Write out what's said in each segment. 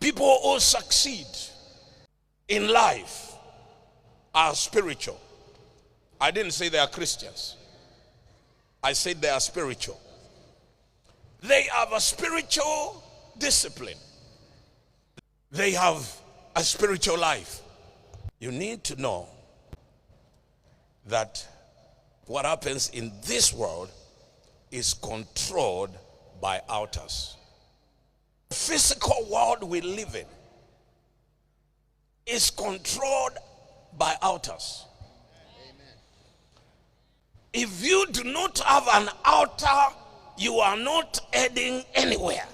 People who succeed in life are spiritual. I didn't say they are Christians. I said they are spiritual. They have a spiritual discipline. They have a spiritual life. You need to know that what happens in this world is controlled by outers. The physical world we live in is controlled by outers. If you do not have an outer, you are not heading anywhere.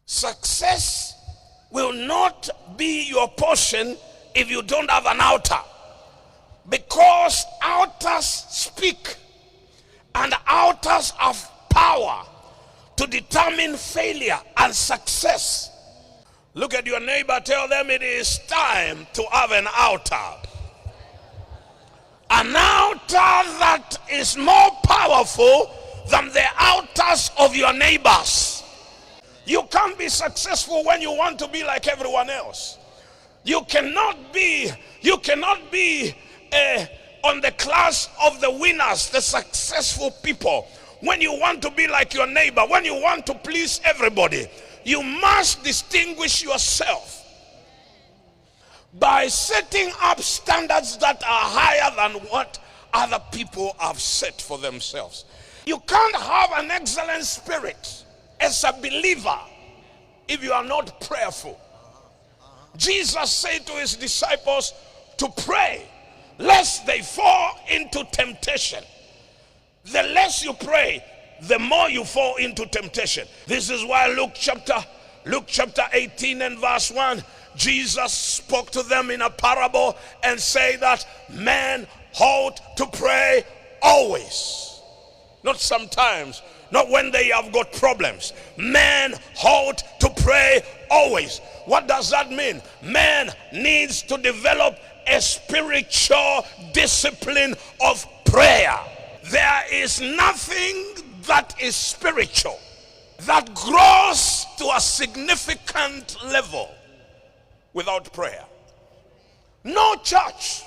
Success will not be your portion if you don't have an outer. Because outers speak, and outers have power to determine failure and success. Look at your neighbor, tell them it is time to have an outer. An outer that is more powerful than the outers of your neighbors. You can't be successful when you want to be like everyone else. You cannot be on the class of the winners, the successful people, when you want to be like your neighbor, when you want to please everybody. You must distinguish yourself by setting up standards that are higher than what other people have set for themselves. You can't have an excellent spirit as a believer if you are not prayerful. Jesus said to his disciples to pray lest they fall into temptation. The less you pray, the more you fall into temptation. This is why Luke chapter 18 and verse 1, Jesus spoke to them in a parable and say that men ought to pray always. Not sometimes, not when they have got problems. Men ought to pray always. What does that mean? Man needs to develop a spiritual discipline of prayer. There is nothing that is spiritual that grows to a significant level without prayer. No church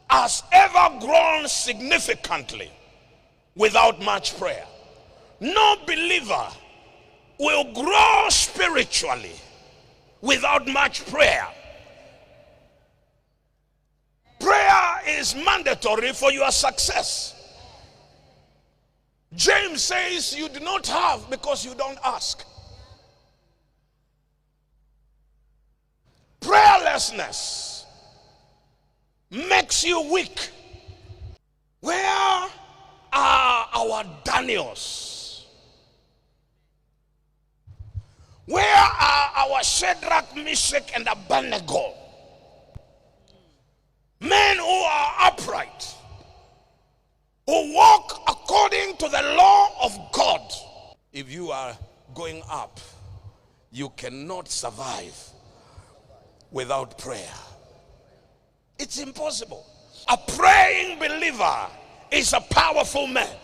has ever grown significantly without much prayer. No believer will grow spiritually without much prayer. Prayer is mandatory for your success. James says you do not have because you don't ask. Prayerlessness makes you weak. Where are our Daniels? Where are our Shadrach, Meshach, and Abednego? Men who are upright, who walk according to the law of God. If you are going up, you cannot survive without prayer. It's impossible. A praying believer is a powerful man,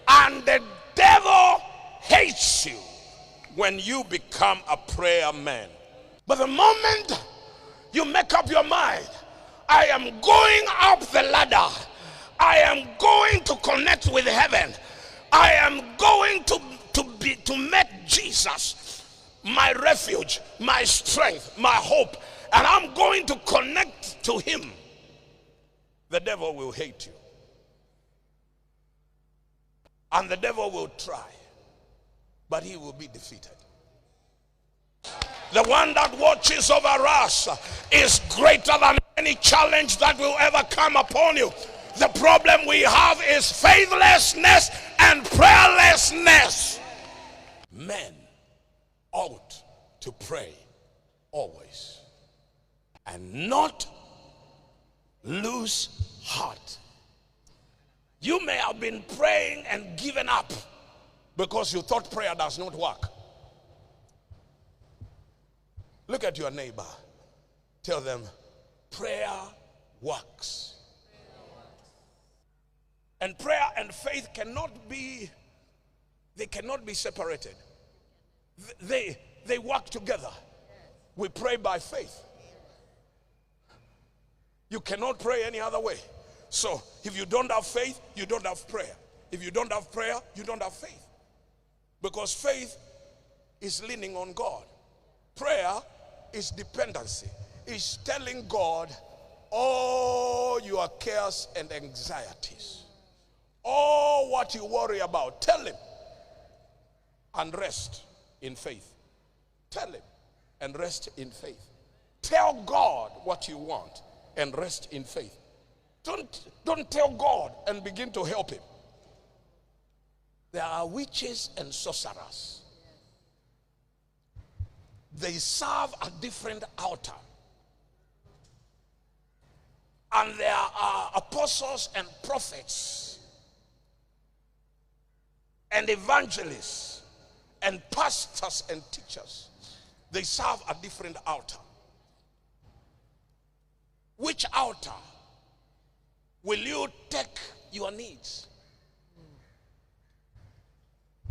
and the devil hates you when you become a prayer man. But the moment you make up your mind, I am going up the ladder, I am going to connect with heaven, I am going to make Jesus my refuge, my strength, my hope, and I'm going to connect to him, the devil will hate you. And the devil will try, but he will be defeated. The one that watches over us is greater than any challenge that will ever come upon you. The problem we have is faithlessness and prayerlessness. Men ought to pray always and not lose heart. You may have been praying and given up because you thought prayer does not work. Look at your neighbor. Tell them, prayer works. And prayer and faith cannot be separated. They they work together. We pray by faith. You cannot pray any other way. So if you don't have faith, you don't have prayer. If you don't have prayer, you don't have faith. Because faith is leaning on God. Prayer is dependency. It's telling God all your cares and anxieties. All what you worry about, tell him and rest in faith. Tell him and rest in faith. Tell God what you want and rest in faith. Don't tell God and begin to help him. There are witches and sorcerers. They serve a different altar. And there are apostles and prophets and evangelists and pastors and teachers. They serve a different altar. Which altar will you take your needs?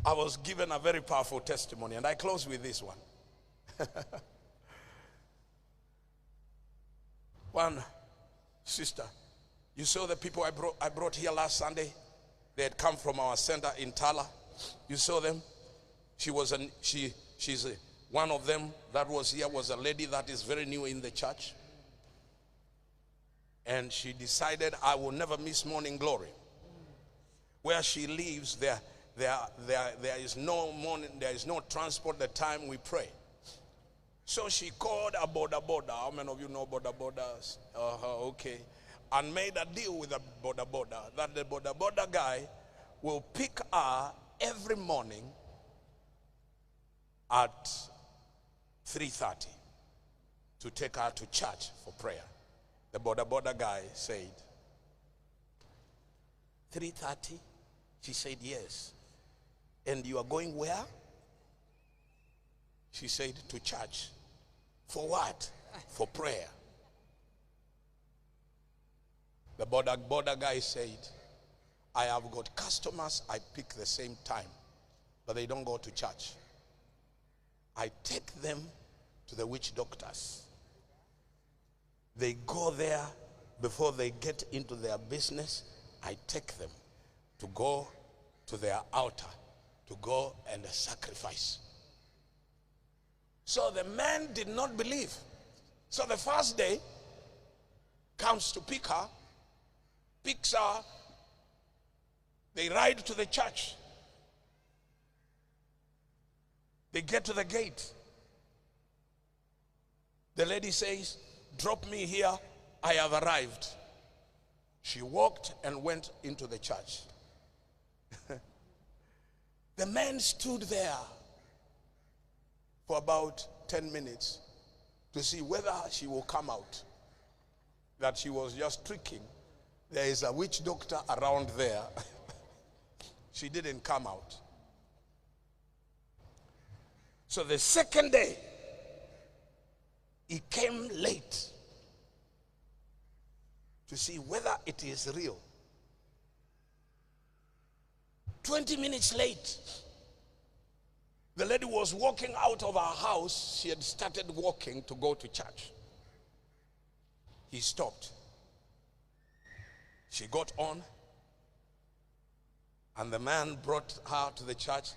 I was given a very powerful testimony, and I close with this one. One sister, you saw the people I brought here last Sunday. They had come from our center in Tala. You saw them. One of them that was here was a lady that is very new in the church. And she decided, I will never miss morning glory. Where she lives, there is no morning, there is no transport the time we pray. So she called a boda. How many of you know bodas? Okay. And made a deal with a boda that the boda guy will pick her every morning at 3:30 to take her to church for prayer. The boda guy said, 3:30? She said, yes. And you are going where? She said, to church. For what? For prayer. The boda guy said, I have got customers I pick the same time, but they don't go to church. I take them to the witch doctors. They go there before they get into their business. I take them to go to their altar, to go and sacrifice. So the man did not believe. So the first day comes to pick her, picks her, they ride to the church. They get to the gate. The lady says, drop me here, I have arrived. She walked and went into the church. The man stood there for about 10 minutes to see whether she will come out. That she was just tricking. There is a witch doctor around there. She didn't come out. So the second day, he came late to see whether it is real. 20 minutes late, the lady was walking out of her house. She had started walking to go to church. He stopped. She got on, and the man brought her to the church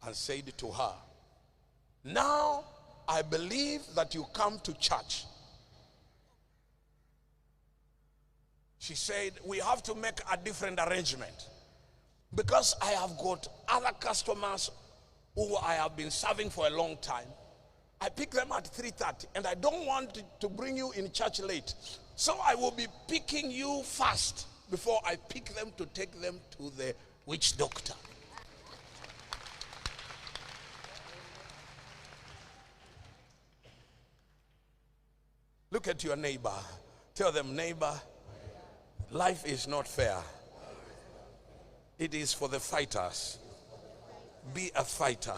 and said to her, now I believe that you come to church. She said, we have to make a different arrangement, because I have got other customers who I have been serving for a long time. I pick them at 3:30, and I don't want to bring you in church late. So I will be picking you first before I pick them to take them to the witch doctor. Look at your neighbor. Tell them, neighbor, life is not fair. It is for the fighters. Be a fighter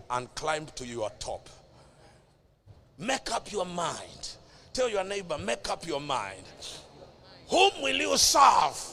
and climb to your top. Make up your mind. Tell your neighbor, make up your mind. Whom will you serve?